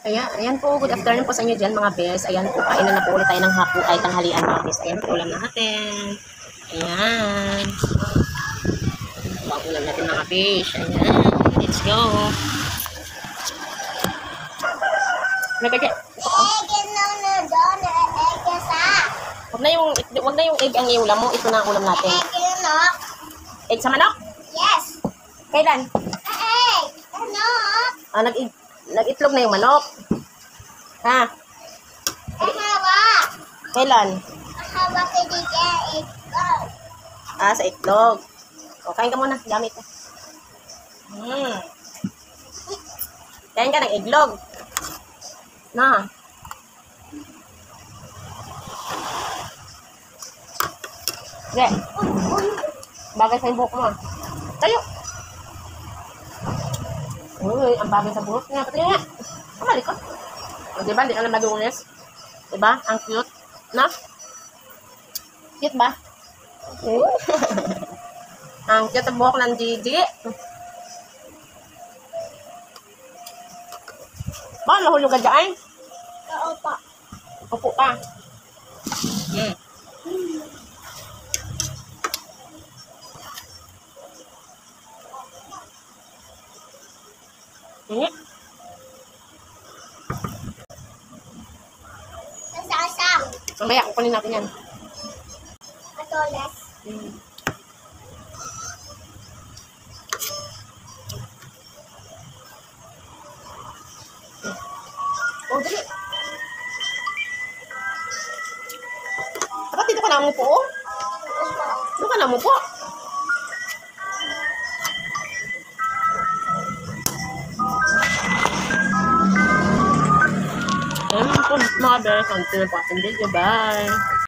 Ayan po, good afternoon po sa inyo dyan mga bes. Ayan po, kainan na po ulit tayo ng hapo ay tanghalian mga bes. Ayan po ulam natin. Ayan. Ito ang ulam natin mga bes. Ayan, let's go. Wag na yung egg ang iulam mo. Ito na ang ulam natin. Egg sa manok? Yes. Kailan? Egg. Manok. Nag-itlog na yung manok. Ha? Mahawa. Kailan? Mahawa ka dito. Itlog. Sa itlog. O, kain ka muna. Gamit ka. Kain ka ng itlog. Na. Sige. Bagay sa buhok mo. Tayo. Uy, ang bagay sa buhok niya. Pati nga. Kamali ko. O, diba? Hindi ka na madulis. Diba? Ang cute. No? Cute ba? Ang cute ang buhok ng Gigi. Bakit nahulog ka dyan? Opo. Upo ka. Sasang. Mamaya, kukunin natin yan. Atoles. Oh, dali. Dapat dito ka na umupo, oh. Dito ka na umupo. Ayan po, mga bears. Ang pinapasang video. Bye.